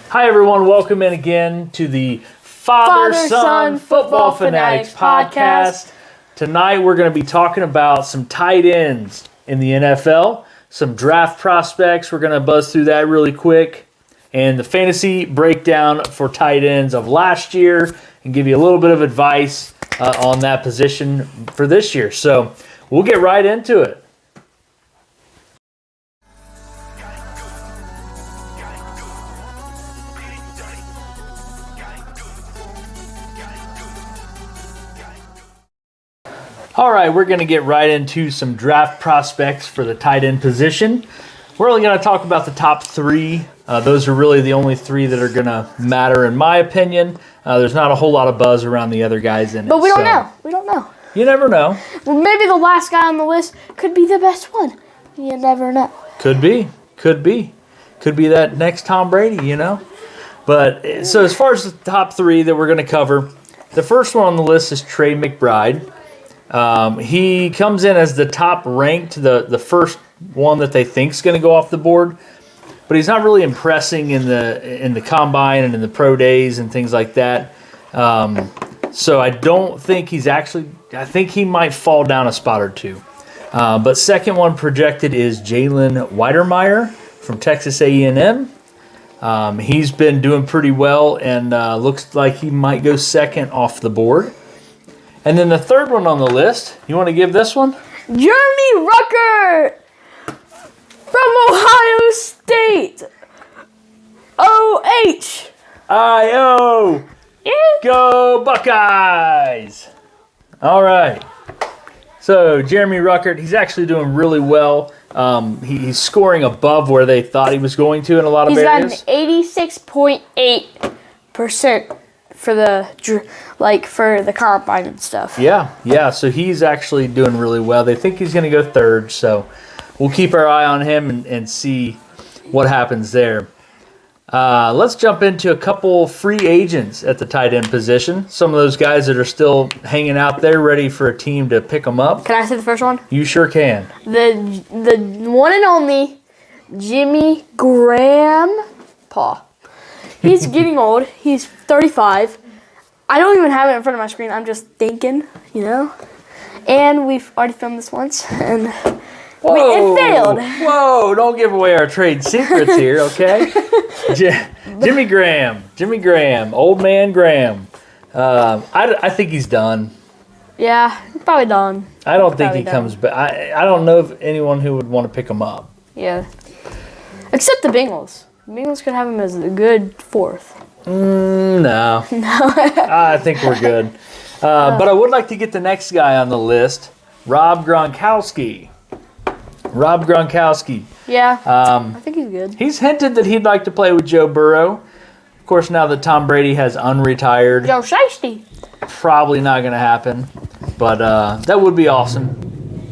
Hi, everyone. Welcome in again to the Father-Son Football Fanatics podcast. Tonight, we're going to be talking about some tight ends in the NFL, some draft prospects. We're going to buzz through that really quick, and the fantasy breakdown for tight ends of last year, and give you a little bit of advice on that position for this year. So we'll get right into it. All right, we're going to get right into some draft prospects for the tight end position. We're only going to talk about the top three. Those are really the only three that are going to matter, in my opinion. There's not a whole lot of buzz around the other guys in it. But we don't know. We don't know. You never know. Well, maybe the last guy on the list could be the best one. You never know. Could be. Could be that next Tom Brady, you know. But so as far as the top three that we're going to cover, the first one on the list is Trey McBride. He comes in as the top ranked, the first one that they think is going to go off the board, but he's not really impressing in the combine and in the pro days and things like that. So I don't think I think he might fall down a spot or two. But second one projected is Jalen Weidermeyer from Texas A&M. He's been doing pretty well and looks like he might go second off the board. And then the third one on the list, you want to give this one? Jeremy Ruckert from Ohio State. O-H. I-O. Go Buckeyes. All right. So Jeremy Ruckert, he's actually doing really well. He's scoring above where they thought he was going to in a lot of areas. He's got an 86.8% for the combine and stuff. Yeah. So he's actually doing really well. They think he's going to go third, so we'll keep our eye on him and see what happens there. Let's jump into a couple free agents at the tight end position. Some of those guys that are still hanging out there, ready for a team to pick them up. Can I say the first one? You sure can. The one and only Jimmy Grandpa. He's getting old. He's 35. I don't even have it in front of my screen. I'm just thinking, you know. And we've already filmed this once, and it failed. Whoa, don't give away our trade secrets here, okay? Jimmy Graham, old man Graham. I think he's done. Yeah, he's probably done. I don't think he comes back. I don't know of anyone who would want to pick him up. Yeah. Except the Bengals. The Bengals could have him as a good fourth. No. I think we're good. But I would like to get the next guy on the list, Rob Gronkowski. Yeah, I think he's good. He's hinted that he'd like to play with Joe Burrow. Of course, now that Tom Brady has unretired, Joe Shiesty. Probably not going to happen. But that would be awesome.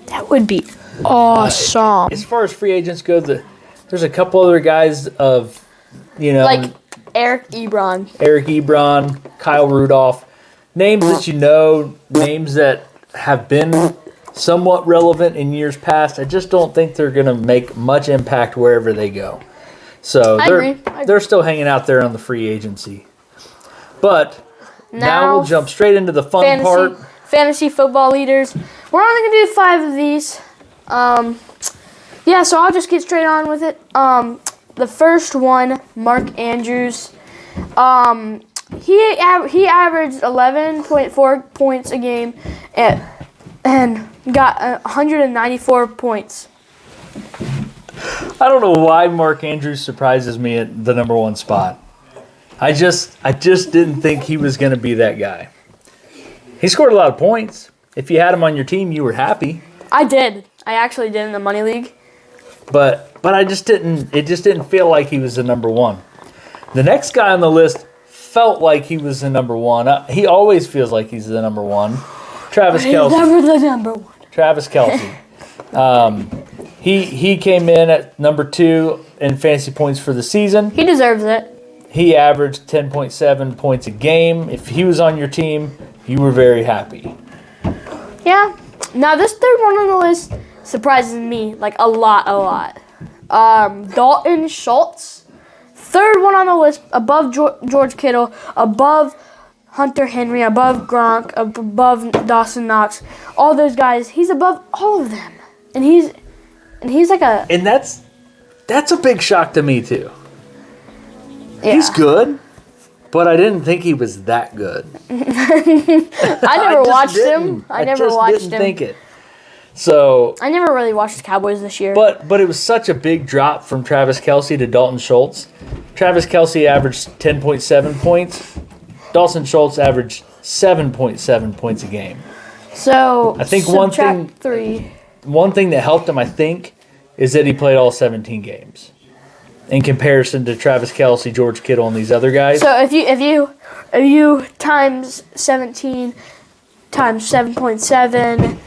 That would be awesome. As far as free agents go, there's a couple other guys of, like Eric Ebron, Kyle Rudolph, names that you know, names that have been somewhat relevant in years past. I just don't think they're going to make much impact wherever they go. So they're still hanging out there on the free agency. But now we'll jump straight into the fun part. Fantasy football leaders. We're only going to do 5 of these. So I'll just get straight on with it. The first one, Mark Andrews. He averaged 11.4 points a game and got 194 points. I don't know why Mark Andrews surprises me at the number 1 spot. I just didn't think he was going to be that guy. He scored a lot of points. If you had him on your team, you were happy. I did. I actually did in the money league. But I just didn't. It just didn't feel like he was the number 1. The next guy on the list felt like he was the number 1. He always feels like he's the number 1. Travis Kelce. He's never the number 1. Travis Kelce. He came in at number 2 in fantasy points for the season. He deserves it. He averaged 10.7 points a game. If he was on your team, you were very happy. Yeah. Now this third one on the list surprises me like a lot. Dalton Schultz third one on the list, above George Kittle, above Hunter Henry, above Gronk, above Dawson Knox, all those guys. He's above all of them, and he's like a. And that's a big shock to me too. Yeah. He's good, but I didn't think he was that good. I never watched him. I never watched didn't him. think it. So, I never really watched the Cowboys this year. but it was such a big drop from Travis Kelce to Dalton Schultz. Travis Kelce averaged 10.7 points. Dawson Schultz averaged 7.7 points a game. So I think subtract 3. One thing that helped him, I think, is that he played all 17 games. In comparison to Travis Kelce, George Kittle, and these other guys. So if you times 17 times 7.7,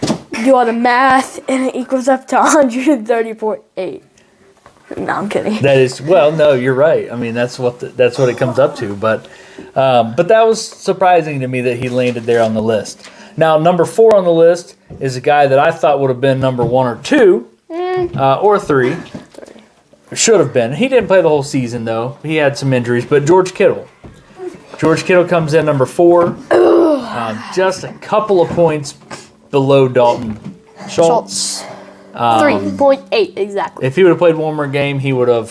do all the math, and it equals up to 130.8. No, I'm kidding. That is, well, no, you're right. I mean, that's what it comes up to. But that was surprising to me that he landed there on the list. Now, number 4 on the list is a guy that I thought would have been number 1 or 2, or 3. Should have been. He didn't play the whole season, though. He had some injuries. But George Kittle. George Kittle comes in number 4. Just a couple of points below Dalton Schultz. 3.8 exactly. If he would have played one more game, he would have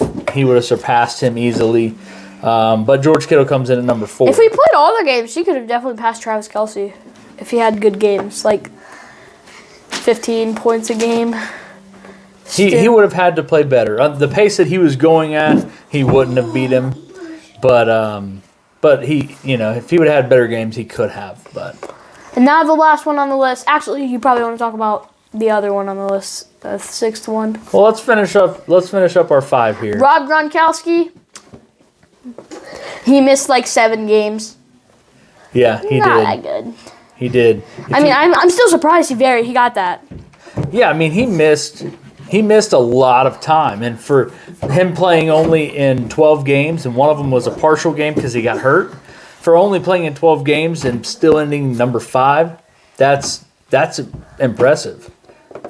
surpassed him easily. But George Kittle comes in at number 4. If we played all the games, he could have definitely passed Travis Kelce if he had good games, like 15 points a game. He would have had to play better. The pace that he was going at, he wouldn't have beat him. But he, if he would have had better games, he could have. But And now the last one on the list. Actually, you probably want to talk about the other one on the list, the 6th one. well, let's finish up our 5 here. Rob Gronkowski. He missed like 7 games. Yeah, he Not did. that good. He did. I'm still surprised he got that. Yeah, I mean, he missed a lot of time, and for him playing only in 12 games, and one of them was a partial game because he got hurt. For only playing in 12 games and still ending number 5, that's impressive.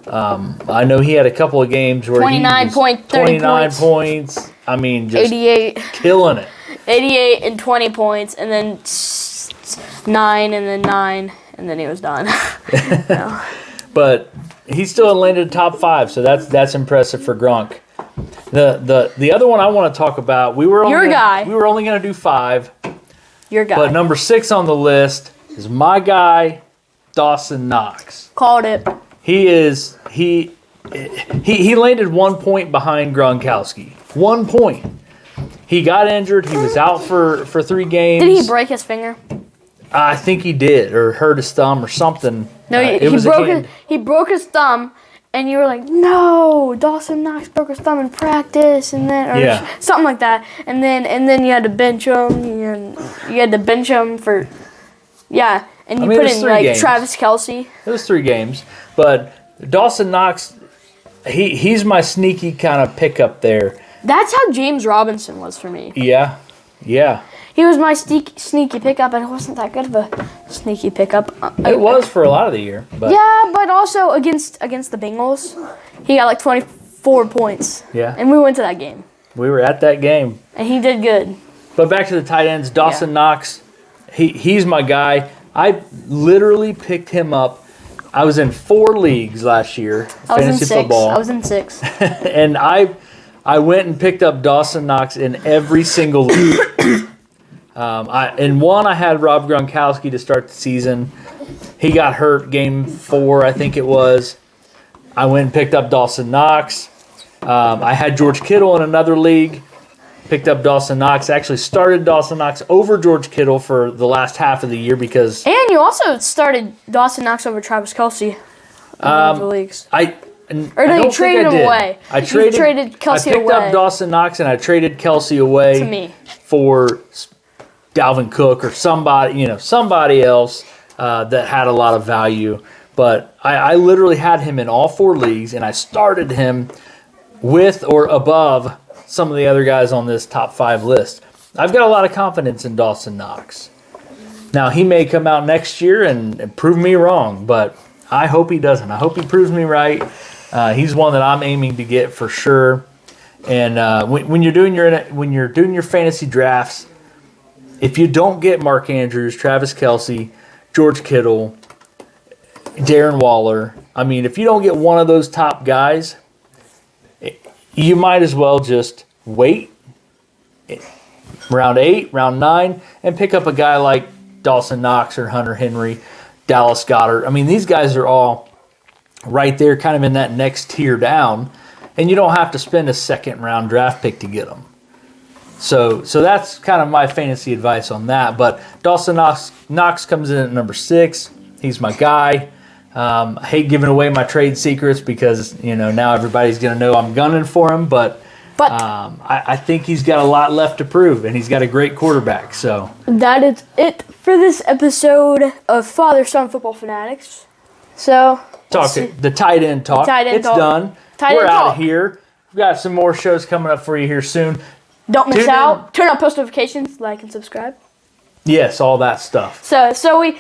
I know he had a couple of games where 29 he was point, 30 29 points. points. I mean, just 88. killing it. 88 and 20 points, and then 9, and then 9, and then he was done. No. But he still landed top 5, so that's impressive for Gronk. The other one I want to talk about, we were only going to do 5. Your guy. But number 6 on the list is my guy, Dawson Knox. Called it. He landed 1 point behind Gronkowski. 1 point. He got injured. He was out for 3 games. Did he break his finger? I think he did, or hurt his thumb or something. No, he broke his thumb, and you were like, no, Dawson Knox broke his thumb in practice, and then something like that, and then you had to bench him. You had to bench him for, and you put in like games. Travis Kelce. It was 3 games, but Dawson Knox, he's my sneaky kind of pickup there. That's how James Robinson was for me. Yeah. He was my sneaky pickup, and it wasn't that good of a sneaky pickup. It was for a lot of the year. But yeah, but also against the Bengals, he got like 24 points. Yeah. And we went to that game. We were at that game. And he did good. But back to the tight ends, Dawson Knox, he's my guy. I literally picked him up. I was in 4 leagues last year, fantasy football. I was in 6. And I went and picked up Dawson Knox in every single league. In one, I had Rob Gronkowski to start the season. He got hurt game 4, I think it was. I went and picked up Dawson Knox. I had George Kittle in another league. Picked up Dawson Knox. Actually started Dawson Knox over George Kittle for the last half of the year because... And you also started Dawson Knox over Travis Kelce in one of the leagues. You traded him away. I traded Kelce I picked up Dawson Knox and I traded Kelce away to me for Dalvin Cook or somebody else that had a lot of value. But I literally had him in all 4 leagues, and I started him with or above some of the other guys on this top 5 list. I've got a lot of confidence in Dawson Knox. Now, he may come out next year and prove me wrong, but I hope he doesn't. I hope he proves me right. He's one that I'm aiming to get for sure. And when you're doing your fantasy drafts, if you don't get Mark Andrews, Travis Kelce, George Kittle, Darren Waller, I mean, if you don't get one of those top guys, you might as well just wait round 8, round 9, and pick up a guy like Dawson Knox or Hunter Henry, Dallas Goedert. I mean, these guys are all right there kind of in that next tier down, and you don't have to spend a second-round draft pick to get them. So that's kind of my fantasy advice on that. But Dawson Knox comes in at number 6. He's my guy. I hate giving away my trade secrets because, now everybody's going to know I'm gunning for him, but I think he's got a lot left to prove, and he's got a great quarterback. So that is it for this episode of Father-Son Football Fanatics. So the tight end talk. It's done. We're out of here. We've got some more shows coming up for you here soon. Don't miss out. Turn on post notifications, like and subscribe. Yes, all that stuff. So you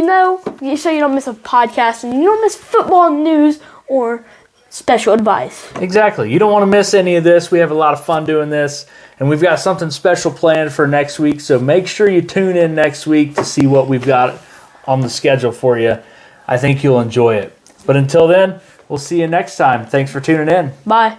don't miss a podcast and you don't miss football news or special advice. Exactly. You don't want to miss any of this. We have a lot of fun doing this, and we've got something special planned for next week. So make sure you tune in next week to see what we've got on the schedule for you. I think you'll enjoy it. But until then, we'll see you next time. Thanks for tuning in. Bye.